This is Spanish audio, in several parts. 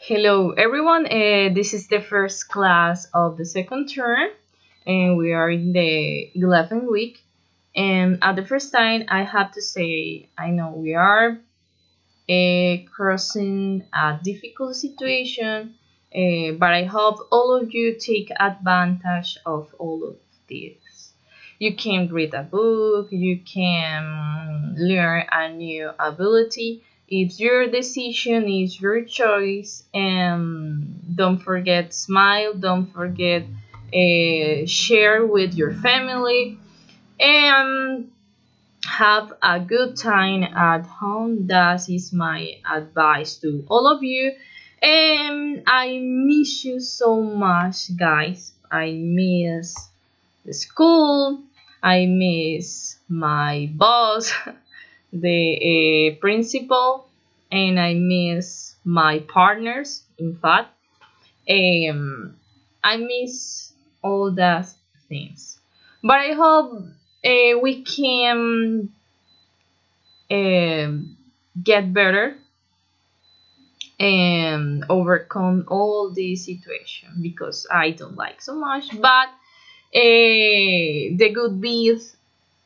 Hello everyone, this is the first class of the second term and we are in the 11th week, and at the first time I have to say I know we are crossing a difficult situation, but I hope all of you take advantage of all of this. You can read a book, you can learn a new ability. It's your decision, it's your choice, and don't forget smile, don't forget share with your family, and have a good time at home. That is my advice to all of you. And I miss you so much, guys. I miss the school. I miss my boss, the principal, and I miss my partners. In fact, um, I miss all that things. But I hope we can um, get better and overcome all this situation because I don't like so much. But the good bees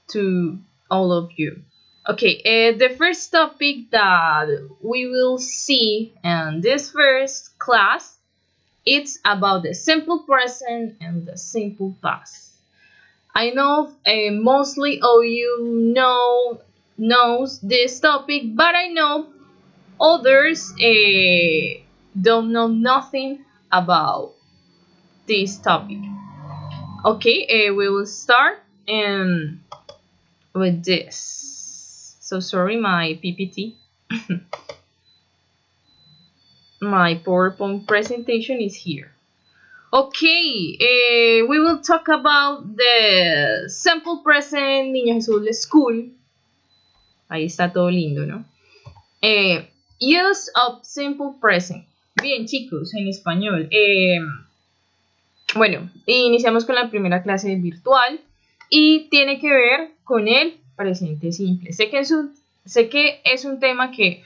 to all of you. Okay, the first topic that we will see in this first class, it's about the simple present and the simple past. I know mostly of you knows this topic, but I know others don't know nothing about this topic. Okay, we will start with this. So sorry, my PPT, my PowerPoint presentation is here. Okay, we will talk about the simple present Niño Jesús School. Ahí está todo lindo, ¿no? Use of simple present. Bien, chicos, en español. Bueno, iniciamos con la primera clase virtual y tiene que ver con el presente simple. Sé que es un tema que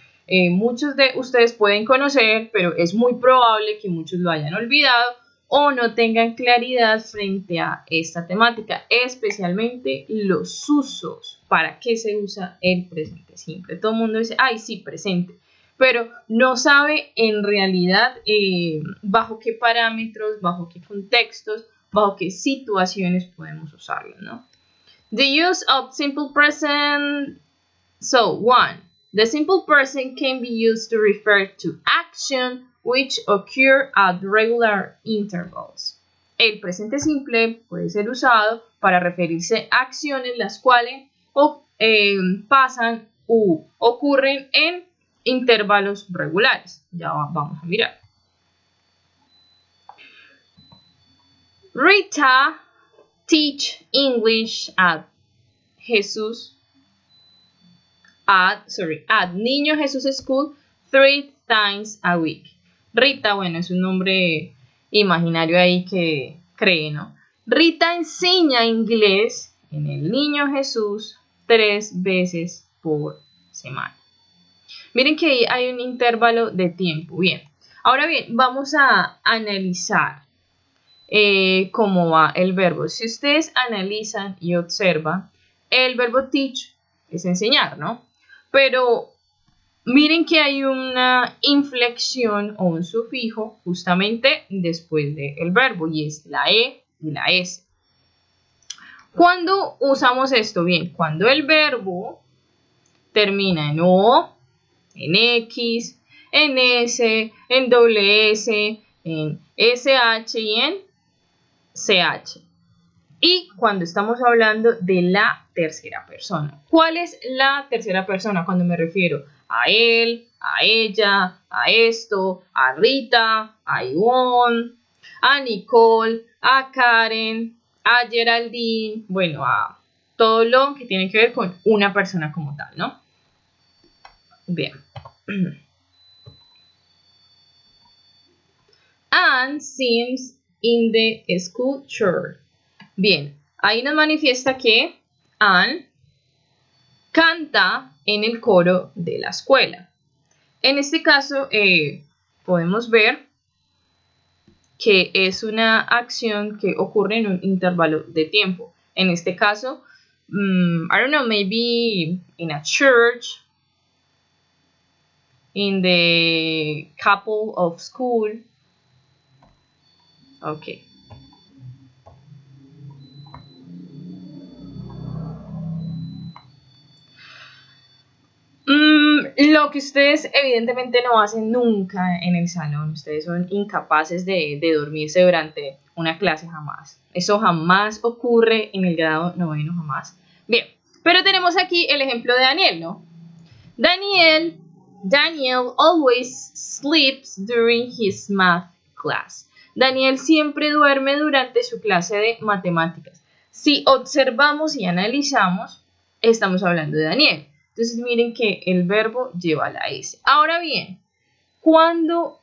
muchos de ustedes pueden conocer, pero es muy probable que muchos lo hayan olvidado o no tengan claridad frente a esta temática, especialmente los usos. ¿Para qué se usa el presente simple? Todo el mundo dice, ay, sí, presente, pero no sabe en realidad bajo qué parámetros, bajo qué contextos, bajo qué situaciones podemos usarlo, ¿no? The use of simple present. So, 1. The simple present can be used to refer to action which occur at regular intervals. El presente simple puede ser usado para referirse a acciones las cuales pasan u ocurren en intervalos regulares. Ya vamos a mirar. Rita teach English at Niño Jesús School 3 times a week. Rita, bueno, es un nombre imaginario ahí que cree, ¿no? Rita enseña inglés en el Niño Jesús 3 veces por semana. Miren que ahí hay un intervalo de tiempo. Bien, ahora bien, vamos a analizar cómo va el verbo. Si ustedes analizan y observan, el verbo teach es enseñar, ¿no? Pero miren que hay una inflexión o un sufijo justamente después del verbo y es la E y la S. ¿Cuándo usamos esto? Bien, cuando el verbo termina en O, en X, en S, en doble S, en SH y en CH. Y cuando estamos hablando de la tercera persona. ¿Cuál es la tercera persona? Cuando me refiero a él, a ella, a esto, a Rita, a Ivonne, a Nicole, a Karen, a Geraldine, bueno, a todo lo que tiene que ver con una persona como tal, ¿no? Bien. Anne sings in the school church. Bien, ahí nos manifiesta que Anne canta en el coro de la escuela. En este caso, podemos ver que es una acción que ocurre en un intervalo de tiempo. En este caso, I don't know, maybe in a church, in the couple of school. Okay. Lo que ustedes evidentemente no hacen nunca en el salón, ustedes son incapaces de dormirse durante una clase jamás. Eso jamás ocurre en el grado noveno, jamás. Bien, pero tenemos aquí el ejemplo de Daniel, ¿no? Daniel always sleeps during his math class. Daniel siempre duerme durante su clase de matemáticas. Si observamos y analizamos, estamos hablando de Daniel. Entonces miren que el verbo lleva la S. Ahora bien, cuando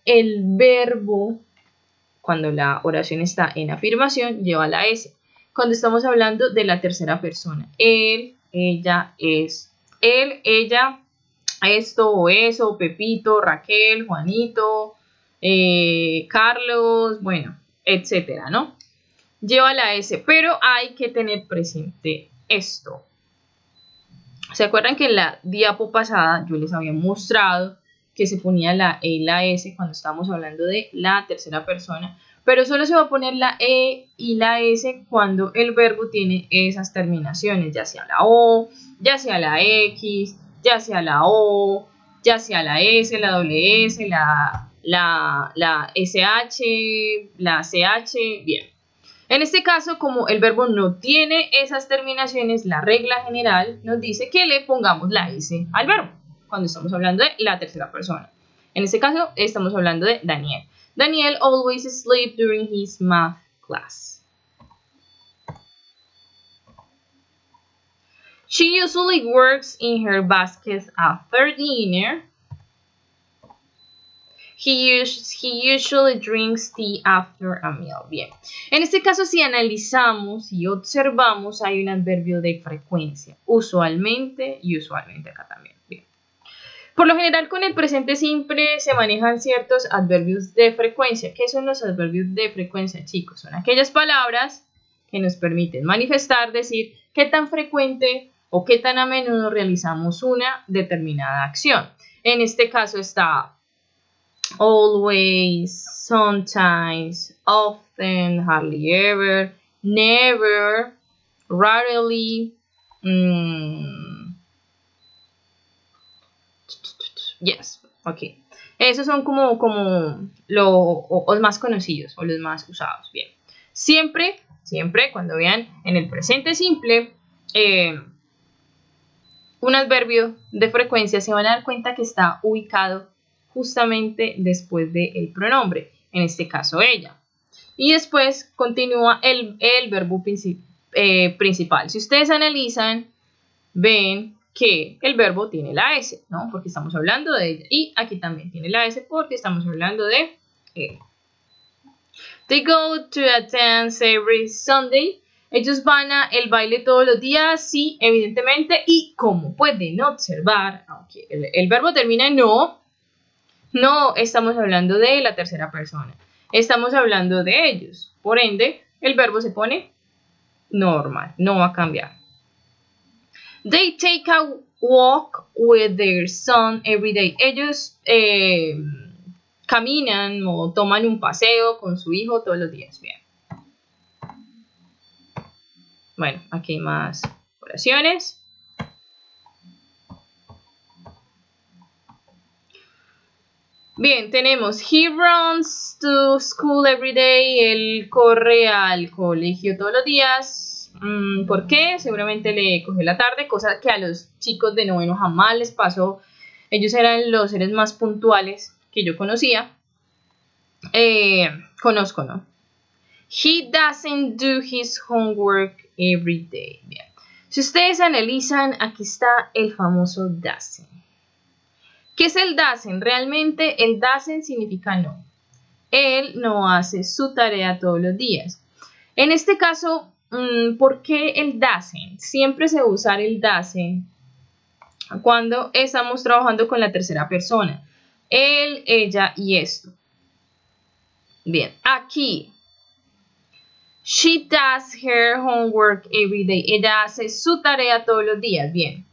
la oración está en afirmación, lleva la S. Cuando estamos hablando de la tercera persona, él, ella, es. Él, ella, esto o eso, Pepito, Raquel, Juanito, Carlos, bueno, etcétera, ¿no? Lleva la S, pero hay que tener presente esto. ¿Se acuerdan que en la diapo pasada yo les había mostrado que se ponía la E y la S cuando estábamos hablando de la tercera persona? Pero solo se va a poner la E y la S cuando el verbo tiene esas terminaciones, ya sea la O, ya sea la X, ya sea la O, ya sea la S, la doble S, la SH, la CH, bien. En este caso, como el verbo no tiene esas terminaciones, la regla general nos dice que le pongamos la S al verbo cuando estamos hablando de la tercera persona. En este caso, estamos hablando de Daniel. Daniel always sleeps during his math class. She usually works in her basket after dinner. He usually drinks tea after a meal. Bien. En este caso, si analizamos y observamos, hay un adverbio de frecuencia. Usualmente y usualmente acá también. Bien. Por lo general, con el presente simple se manejan ciertos adverbios de frecuencia. ¿Qué son los adverbios de frecuencia, chicos? Son aquellas palabras que nos permiten manifestar, decir qué tan frecuente o qué tan a menudo realizamos una determinada acción. En este caso está always, sometimes, often, hardly ever, never, rarely, yes, ok. Esos son como los más conocidos o los más usados. Bien. Siempre, cuando vean en el presente simple un adverbio de frecuencia, se van a dar cuenta que está ubicado justamente después del pronombre, en este caso ella. Y después continúa el verbo principal. Si ustedes analizan, ven que el verbo tiene la S, ¿no? Porque estamos hablando de ella. Y aquí también tiene la S porque estamos hablando de él. They go to a dance every Sunday. Ellos van a el baile todos los días, sí, evidentemente. Y como pueden observar, aunque el verbo termina en no estamos hablando de la tercera persona. Estamos hablando de ellos. Por ende, el verbo se pone normal, no va a cambiar. They take a walk with their son every day. Ellos caminan o toman un paseo con su hijo todos los días. Bien. Bueno, aquí hay más oraciones. Bien, tenemos he runs to school every day. Él corre al colegio todos los días. ¿Por qué? Seguramente le cogió la tarde, cosa que a los chicos de noveno jamás les pasó. Ellos eran los seres más puntuales que yo conocía. Conozco, ¿no? He doesn't do his homework every day. Bien. Si ustedes analizan, aquí está el famoso doesn't. ¿Qué es el doesn't? Realmente el doesn't significa no. Él no hace su tarea todos los días. En este caso, ¿por qué el doesn't? Siempre se va a usar el doesn't cuando estamos trabajando con la tercera persona. él, ella y esto. Bien, aquí. She does her homework every day. Ella hace su tarea todos los días. Bien.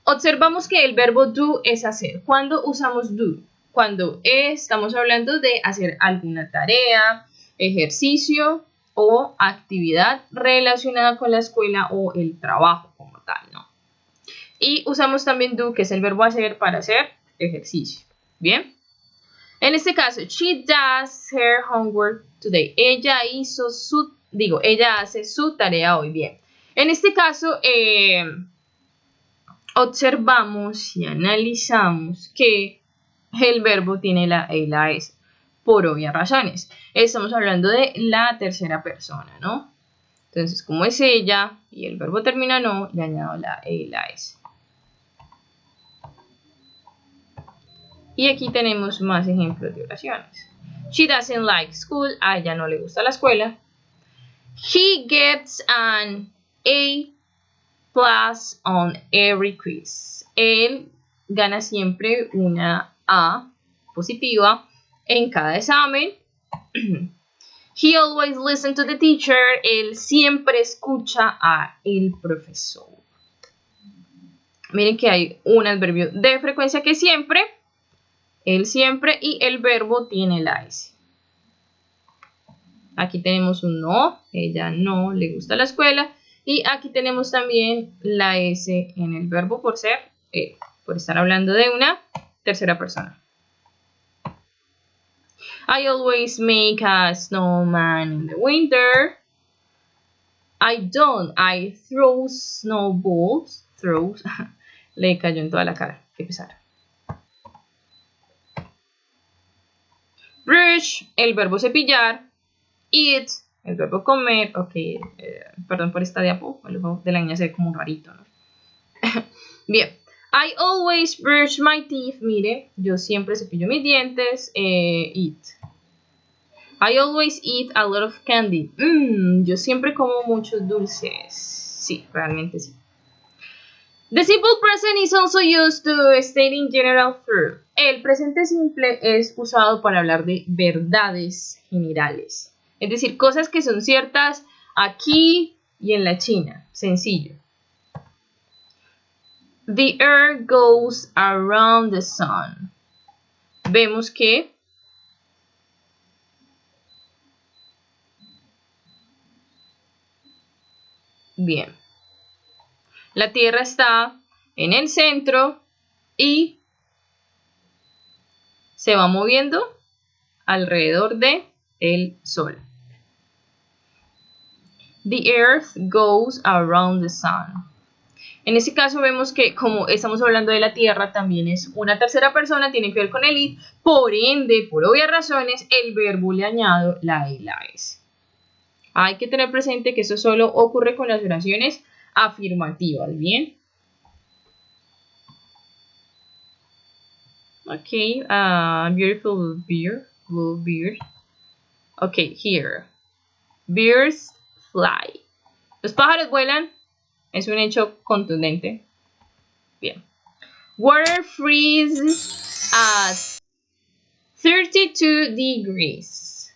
Observamos que el verbo do es hacer. ¿Cuándo usamos do? Cuando estamos hablando de hacer alguna tarea, ejercicio o actividad relacionada con la escuela o el trabajo como tal, ¿no? Y usamos también do, que es el verbo hacer, para hacer ejercicio. Bien. En este caso, she does her homework today. Ella hace su tarea hoy. Bien. En este caso, observamos y analizamos que el verbo tiene la E y la S por obvias razones. Estamos hablando de la tercera persona, ¿no? Entonces, como es ella y el verbo termina no, le añado la E y la S. Y aquí tenemos más ejemplos de oraciones. She doesn't like school. A ella no le gusta la escuela. He gets an A+ on every quiz. Él gana siempre una A positiva en cada examen. He always listens to the teacher. Él siempre escucha a el profesor. Miren que hay un adverbio de frecuencia que siempre, él siempre, y el verbo tiene la S. Aquí tenemos un no, ella no le gusta la escuela. Y aquí tenemos también la S en el verbo por ser él, por estar hablando de una tercera persona. I always make a snowman in the winter. I don't. I throw snowballs. Throws. Le cayó en toda la cara. Qué pesar. Brush, el verbo cepillar. Eat, el verbo comer. Ok, perdón por esta diapo. El ojo de la niña se ve como rarito, ¿no? Bien. I always brush my teeth. Mire, yo siempre cepillo mis dientes. Eat. I always eat a lot of candy. Yo siempre como muchos dulces. Sí, realmente sí. The simple present is also used to stating general truth. El presente simple es usado para hablar de verdades generales. Es decir, cosas que son ciertas aquí y en la China. Sencillo. The earth goes around the sun. Vemos que bien. La Tierra está en el centro y se va moviendo alrededor de el Sol. The earth goes around the sun. En este caso vemos que como estamos hablando de la Tierra, también es una tercera persona, tiene que ver con el it, por ende, por obvias razones, el verbo le añado la E y la S. Hay que tener presente que eso solo ocurre con las oraciones afirmativas, ¿bien? Ok, beautiful beard, blue beard. Ok, here. Birds fly. Los pájaros vuelan. Es un hecho contundente. Bien. Water freezes at 32 degrees.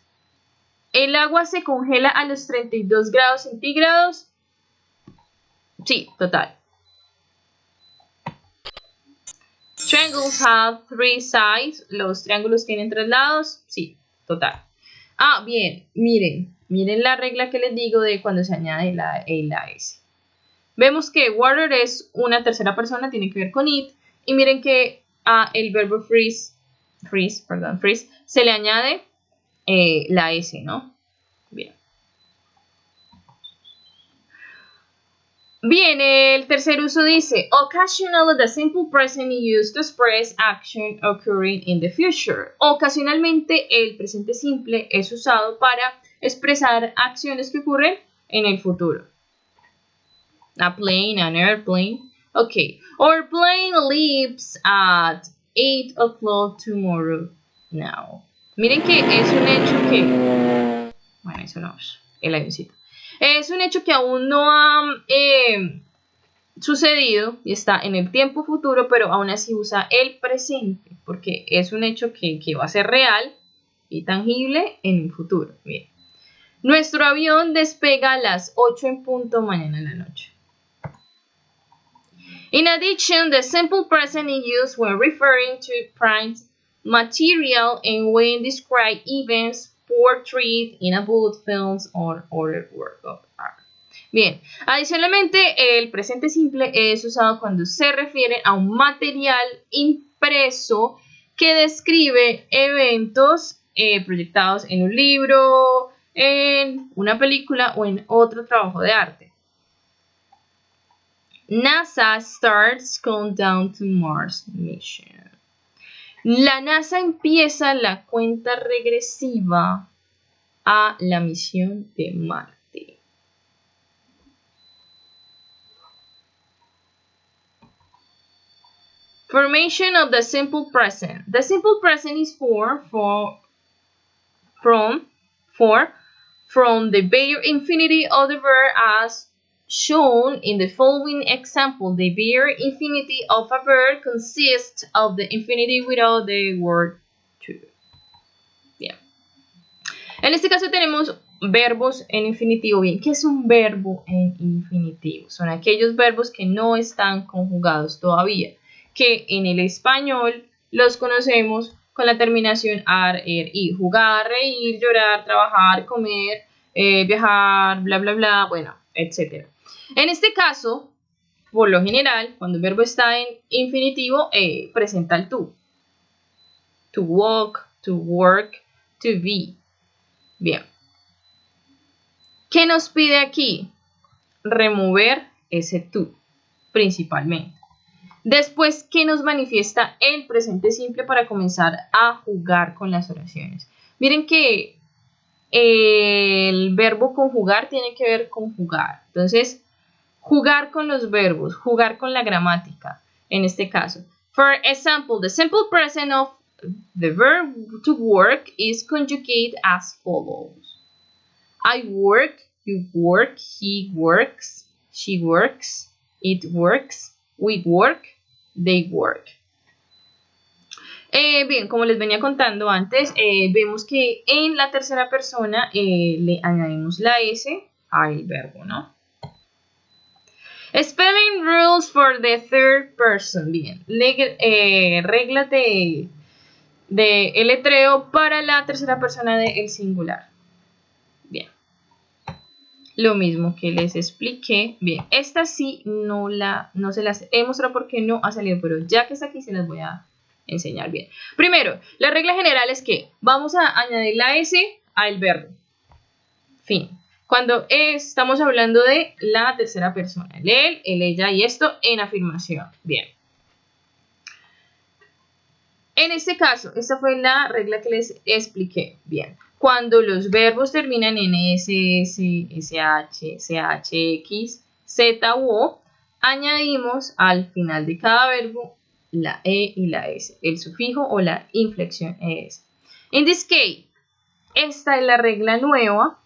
¿El agua se congela a los 32 grados centígrados? Sí, total. Triangles have 3 sides. ¿Los triángulos tienen 3 lados? Sí, total. Bien, miren la regla que les digo de cuando se añade la E y la S. Vemos que water es una tercera persona, tiene que ver con it. Y miren que el verbo freeze, se le añade la S, ¿no? Bien. Bien, el tercer uso dice, occasionally the simple present is used to express action occurring in the future. Ocasionalmente el presente simple es usado para expresar acciones que ocurren en el futuro. A plane, an airplane. Ok. Our plane leaves at 8 o'clock tomorrow. Now. Miren que es un hecho que... Bueno, eso no es el avioncito. Es un hecho que aún no ha sucedido y está en el tiempo futuro, pero aún así usa el presente, porque es un hecho que va a ser real y tangible en un futuro. Bien. Nuestro avión despega a las 8 en punto mañana en la noche. In addition, the simple present is used when referring to print material and when describe events portrayed in a book, films, or other work of art. Bien, adicionalmente el presente simple es usado cuando se refiere a un material impreso que describe eventos proyectados en un libro, en una película o en otro trabajo de arte. NASA starts countdown to Mars mission. La NASA empieza la cuenta regresiva a la misión de Marte. Formation of the simple present. The simple present is formed from the bare infinitive of the verb as shown in the following example. The bare infinitive of a verb consists of the infinitive without the word to. Bien. En este caso tenemos verbos en infinitivo. Bien, ¿qué es un verbo en infinitivo? Son aquellos verbos que no están conjugados todavía, que en el español los conocemos con la terminación ar, er, y. Jugar, reír, llorar, trabajar, comer, viajar, bla, bla, bla, bueno, etc. En este caso, por lo general, cuando el verbo está en infinitivo, presenta el to. To walk, to work, to be. Bien. ¿Qué nos pide aquí? Remover ese to, principalmente. Después, ¿qué nos manifiesta el presente simple para comenzar a jugar con las oraciones? Miren que el verbo conjugar tiene que ver con jugar. Entonces, jugar con los verbos, jugar con la gramática, en este caso. For example, the simple present of the verb to work is conjugate as follows. I work, you work, he works, she works, it works, we work, they work. Bien, como les venía contando antes, vemos que en la tercera persona le añadimos la S al verbo, ¿no? Spelling rules for the third person. Bien, reglas de letreo para la tercera persona del singular. Bien. Lo mismo que les expliqué. Bien, esta sí no se las he mostrado porque no ha salido, pero ya que está aquí se las voy a enseñar bien. Primero, la regla general es que vamos a añadir la S al verbo. Fin. Cuando estamos hablando de la tercera persona, el él, el ella y esto en afirmación. Bien. En este caso, esta fue la regla que les expliqué. Bien. Cuando los verbos terminan en SS, SH, CHX, Z u O, añadimos al final de cada verbo la E y la S, el sufijo o la inflexión ES. In this case, esta es la regla nueva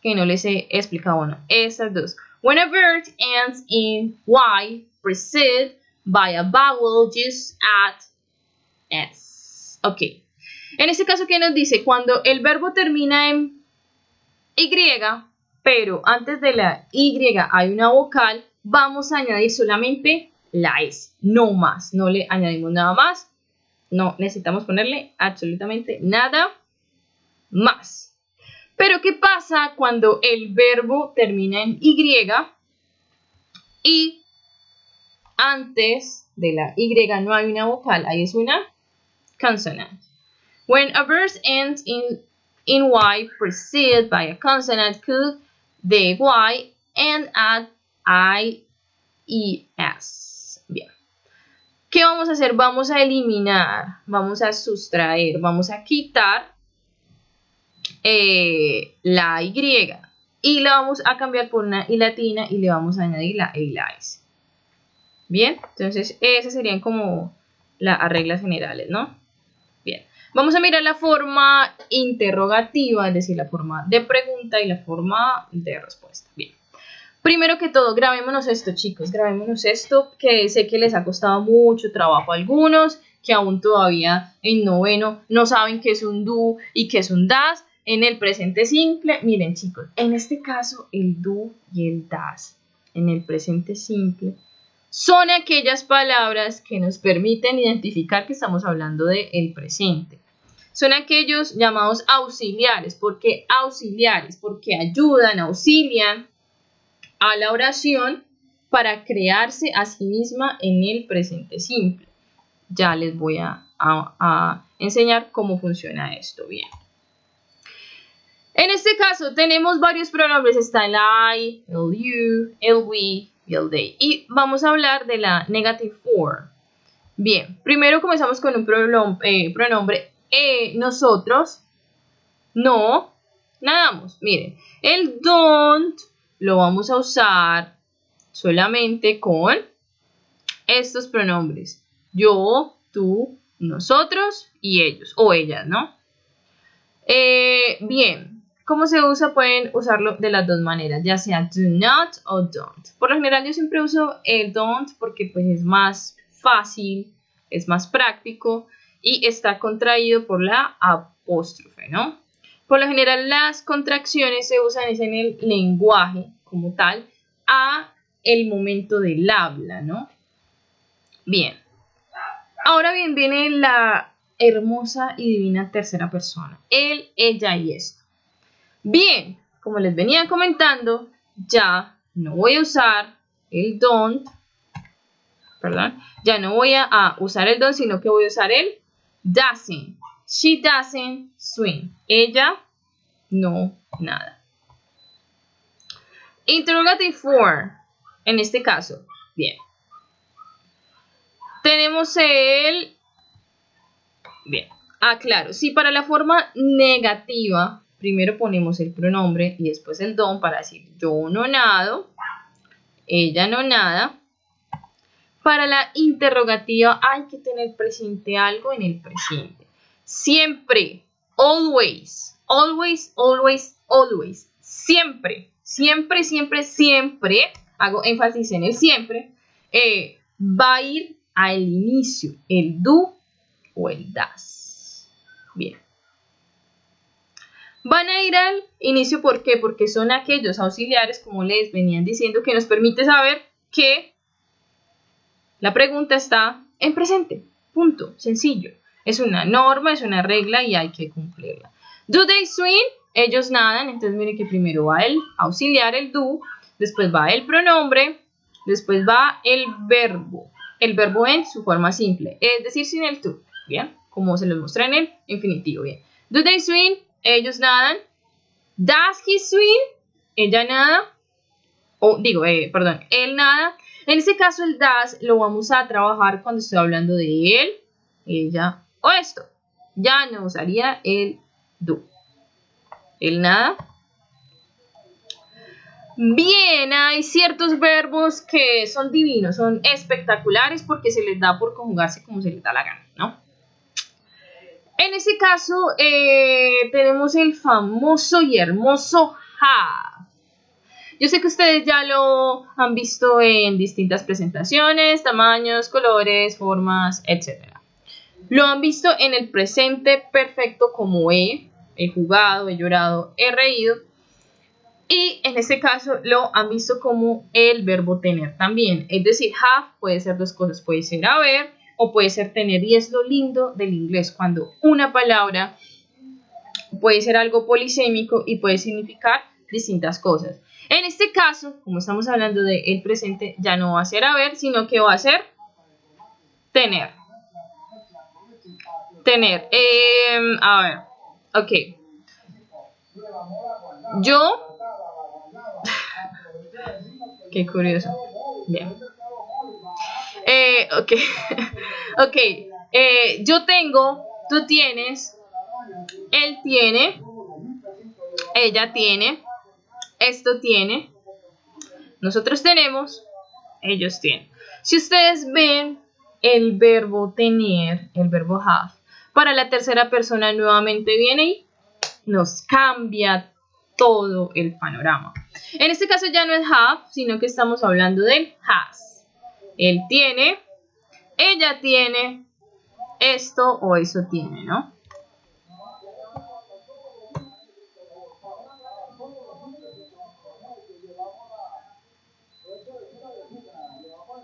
que no les he explicado. Bueno, estas dos. When a verb ends in Y, preceded by a vowel, just add S. Ok. En este caso, ¿qué nos dice? Cuando el verbo termina en Y, pero antes de la Y hay una vocal, vamos a añadir solamente la S, no más. No le añadimos nada más. No necesitamos ponerle absolutamente nada más. Pero ¿qué pasa cuando el verbo termina en Y y antes de la Y no hay una vocal? Ahí es una consonant. When a verb ends in Y preceded by a consonant, could the Y and add IES. Bien. ¿Qué vamos a hacer? Vamos a eliminar, vamos a sustraer, vamos a quitar la Y y la vamos a cambiar por una I latina y le vamos a añadir la E y la S. Bien, entonces esas serían como las reglas generales, ¿no? Bien, vamos a mirar la forma interrogativa, es decir, la forma de pregunta y la forma de respuesta. Bien, Primero que todo, grabémonos esto, chicos, grabémonos esto, que sé que les ha costado mucho trabajo a algunos, que aún todavía en noveno no saben qué es un do y qué es un das. En el presente simple, miren chicos, en este caso el do y el das, en el presente simple, son aquellas palabras que nos permiten identificar que estamos hablando del presente. Son aquellos llamados auxiliares. ¿Por qué auxiliares? Porque ayudan, auxilian a la oración para crearse a sí misma en el presente simple. Ya les voy a enseñar cómo funciona esto bien. En este caso tenemos varios pronombres, está el I, el you, el we y el they. Y vamos a hablar de la negative form. Bien, primero comenzamos con un pronombre nosotros, no, nadamos. Miren, el don't lo vamos a usar solamente con estos pronombres. Yo, tú, nosotros y ellos o ellas, ¿no? Bien, ¿cómo se usa? Pueden usarlo de las dos maneras, ya sea do not o don't. Por lo general yo siempre uso el don't porque pues es más fácil, es más práctico y está contraído por la apóstrofe, ¿no? Por lo general las contracciones se usan en el lenguaje como tal a el momento del habla, ¿no? Bien. Ahora bien, viene la hermosa y divina tercera persona. Él, ella y esto. Bien, como les venía comentando, ya no voy a usar el don't, perdón, ya no voy a usar el don't, sino que voy a usar el doesn't. She doesn't swim. Ella no nada. Interrogative form, en este caso, bien. Tenemos el... Bien, claro, si para la forma negativa, primero ponemos el pronombre y después el don para decir yo no nado, ella no nada. Para la interrogativa hay que tener presente algo en el presente. Siempre, always, always, always, always, siempre, siempre, siempre, siempre, hago énfasis en el siempre, va a ir al inicio, el do o el das. Bien. Van a ir al inicio, ¿por qué? Porque son aquellos auxiliares, como les venían diciendo, que nos permite saber que la pregunta está en presente. Punto. Sencillo. Es una norma, es una regla y hay que cumplirla. Do they swim? Ellos nadan. Entonces miren que primero va el auxiliar, el do, después va el pronombre, después va el verbo en su forma simple, es decir, sin el to. Bien, como se los mostré en el infinitivo. Bien. Do they swim? Ellos nadan. Does he swim? Ella nada. Perdón, él nada. En este caso el does lo vamos a trabajar cuando estoy hablando de él, ella o esto. Ya no usaría el do. El nada. Bien, hay ciertos verbos que son divinos, son espectaculares porque se les da por conjugarse como se les da la gana, ¿no? En este caso tenemos el famoso y hermoso have. Yo sé que ustedes ya lo han visto en distintas presentaciones, tamaños, colores, formas, etc. Lo han visto en el presente perfecto como he jugado, he llorado, he reído. Y en este caso lo han visto como el verbo tener también. Es decir, have puede ser dos cosas, puede ser haber o puede ser tener. Y es lo lindo del inglés, cuando una palabra puede ser algo polisémico y puede significar distintas cosas. En este caso, como estamos hablando del presente, ya no va a ser haber, sino que va a ser tener. Tener. A ver, ok. Yo. Qué curioso. Bien. Ok. Ok. Yo tengo, tú tienes, él tiene, ella tiene, esto tiene, nosotros tenemos, ellos tienen. Si ustedes ven el verbo tener, el verbo have, para la tercera persona nuevamente viene y nos cambia todo el panorama. En este caso ya no es have, sino que estamos hablando del has. Él tiene, ella tiene, esto o eso tiene, ¿no?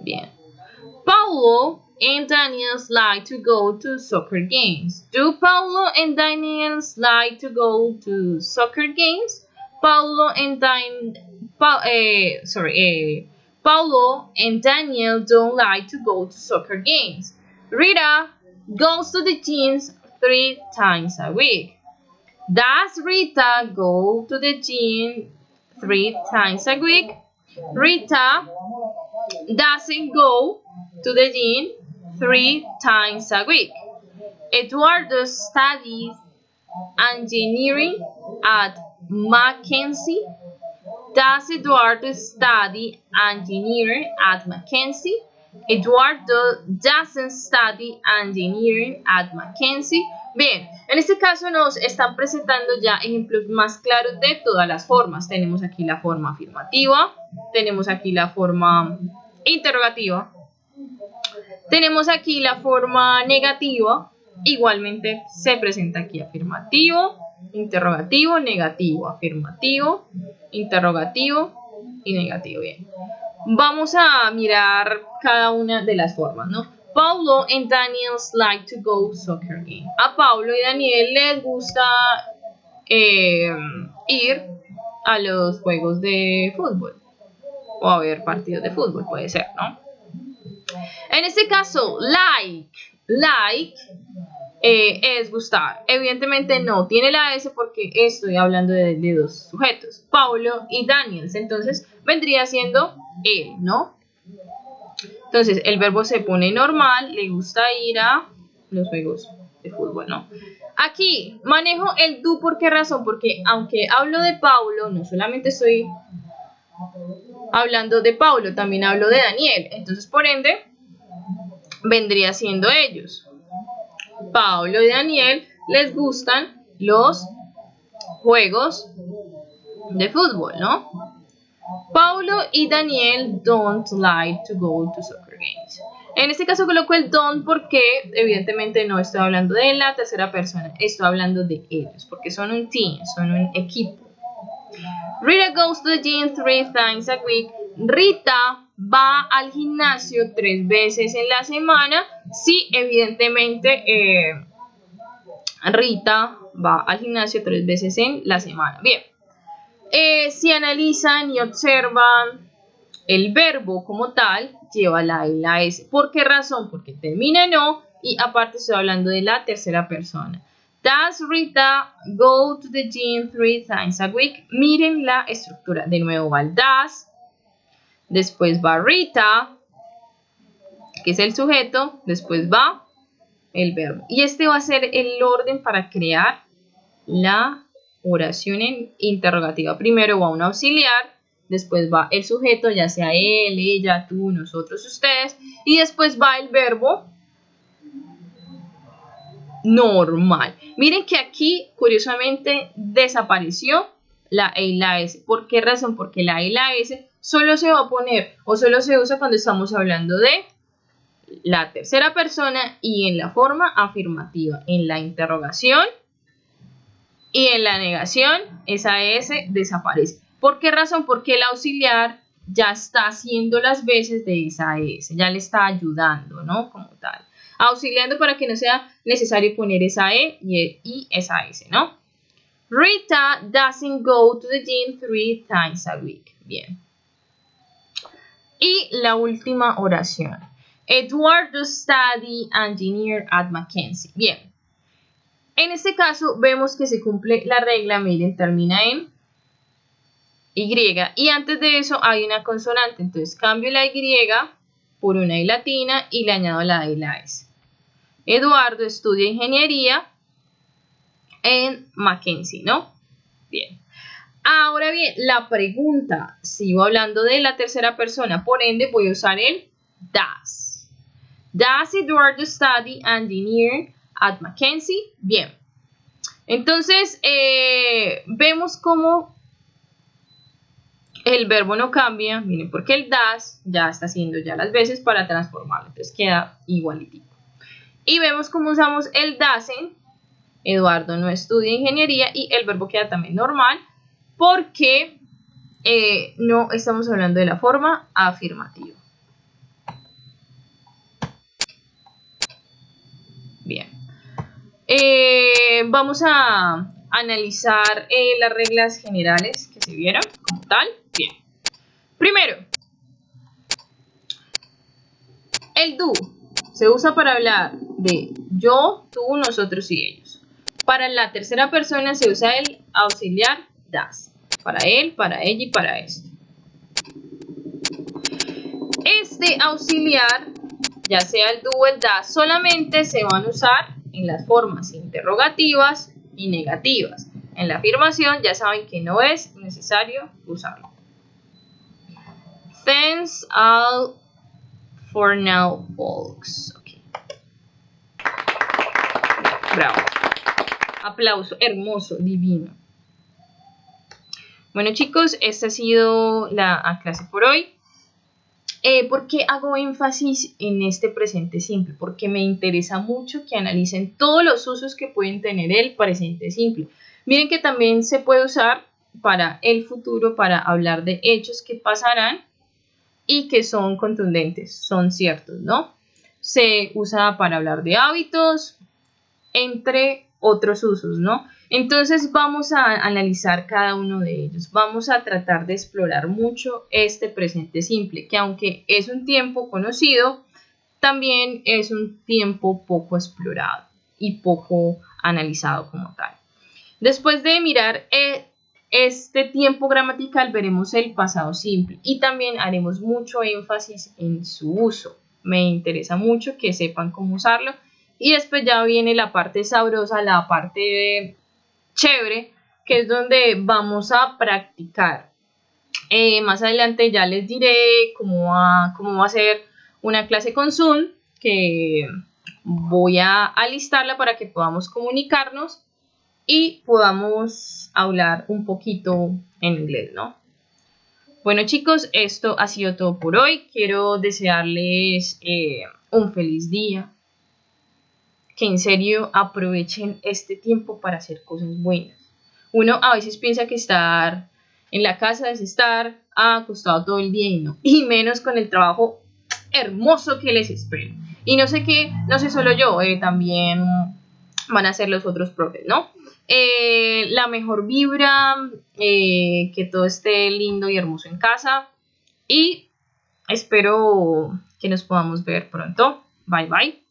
Bien. Paulo and Daniel like to go to soccer games. Do Paulo and Daniel like to go to soccer games? Paulo and Paulo and Daniel don't like to go to soccer games. Rita goes to the gym 3 times a week. Does Rita go to the gym 3 times a week? Rita doesn't go to the gym 3 times a week. Eduardo studies engineering at Mackenzie. Does Eduardo study engineering at Mackenzie? Eduardo doesn't study engineering at Mackenzie. Bien, en este caso nos están presentando ya ejemplos más claros de todas las formas. Tenemos aquí la forma afirmativa, tenemos aquí la forma interrogativa, tenemos aquí la forma negativa. Igualmente se presenta aquí afirmativo, interrogativo, negativo, afirmativo, interrogativo y negativo. Bien, vamos a mirar cada una de las formas, ¿no? Paulo and Daniel like to go soccer game. A Paulo y Daniel les gusta ir a los juegos de fútbol o a ver partidos de fútbol, puede ser, ¿no? En este caso, like es gustar. Evidentemente no tiene la S porque estoy hablando de dos sujetos, Paulo y Daniel. Entonces vendría siendo él, ¿no? Entonces el verbo se pone normal, le gusta ir a los juegos de fútbol, ¿no? Aquí manejo el do, ¿por qué razón? Porque aunque hablo de Paulo, no solamente estoy hablando de Paulo, también hablo de Daniel. Entonces, por ende, vendría siendo ellos. Paulo y Daniel les gustan los juegos de fútbol, ¿no? Paulo y Daniel don't like to go to soccer games. En este caso coloco el don't porque evidentemente no estoy hablando de la tercera persona, estoy hablando de ellos, porque son un team, son un equipo. Rita goes to the gym 3 times a week. Rita va al gimnasio 3 veces en la semana. Sí, evidentemente Rita va al gimnasio 3 veces en la semana. Bien. Si analizan y observan, el verbo como tal lleva la I y la S. ¿Por qué razón? Porque termina en O y aparte estoy hablando de la tercera persona. Does Rita go to the gym 3 times a week? Miren la estructura. De nuevo va el does, después va Rita, que es el sujeto, después va el verbo. Y este va a ser el orden para crear la oración en interrogativa. Primero va un auxiliar, después va el sujeto, ya sea él, ella, tú, nosotros, ustedes, y después va el verbo normal. Miren que aquí, curiosamente, desapareció la E y la S. ¿Por qué razón? Porque la E y la S solo se va a poner o solo se usa cuando estamos hablando de la tercera persona y en la forma afirmativa. En la interrogación y en la negación, esa S desaparece. ¿Por qué razón? Porque el auxiliar ya está haciendo las veces de esa S, ya le está ayudando, ¿no? Como tal. Auxiliando para que no sea necesario poner esa E y esa S, ¿no? Rita doesn't go to the gym 3 times a week. Bien. Y la última oración. Eduardo studied engineer at Mackenzie. Bien. En este caso vemos que se cumple la regla, miren, termina en Y y antes de eso hay una consonante, entonces cambio la Y por una I latina y le añado la I y la S. Eduardo estudia ingeniería en Mackenzie, ¿no? Bien. Ahora bien, la pregunta, sigo hablando de la tercera persona, por ende voy a usar el does. Does Eduardo study engineering at Mackenzie? Bien. Entonces, vemos cómo El verbo no cambia, miren, porque el das ya está haciendo ya las veces para transformarlo, entonces queda igualitico. Y vemos cómo usamos el dasen. Eduardo no estudia ingeniería y el verbo queda también normal porque no estamos hablando de la forma afirmativa. Bien. Vamos a analizar las reglas generales que se vieron como tal. Bien. Primero, el do se usa para hablar de yo, tú, nosotros y ellos. Para la tercera persona se usa el auxiliar das. Para él, para ella y para esto. Este auxiliar, ya sea el do o el das, solamente se van a usar en las formas interrogativas y negativas. En la afirmación ya saben que no es necesario usarlo. Thanks all for now, folks. Okay. Bravo. Aplauso, hermoso, divino. Bueno chicos, esta ha sido la clase por hoy. ¿Por qué hago énfasis en este presente simple? Porque me interesa mucho que analicen todos los usos que pueden tener el presente simple. Miren que también se puede usar para el futuro, para hablar de hechos que pasarán y que son contundentes, son ciertos, ¿no? Se usa para hablar de hábitos, entre otros usos, ¿no? Entonces vamos a analizar cada uno de ellos. Vamos a tratar de explorar mucho este presente simple, que aunque es un tiempo conocido, también es un tiempo poco explorado y poco analizado como tal. Después de mirar este tiempo gramatical, veremos el pasado simple y también haremos mucho énfasis en su uso. Me interesa mucho que sepan cómo usarlo. Y después ya viene la parte sabrosa, la parte chévere, que es donde vamos a practicar. Más adelante ya les diré cómo va a ser una clase con Zoom, que voy a alistarla para que podamos comunicarnos y podamos hablar un poquito en inglés, ¿no? Bueno chicos, esto ha sido todo por hoy. Quiero desearles un feliz día. Que en serio aprovechen este tiempo para hacer cosas buenas. Uno a veces piensa que estar en la casa es estar acostado todo el día y no, y menos con el trabajo hermoso que les espera. Y no sé solo yo, también van a ser los otros profes, ¿no? La mejor vibra, que todo esté lindo y hermoso en casa y espero que nos podamos ver pronto. Bye bye.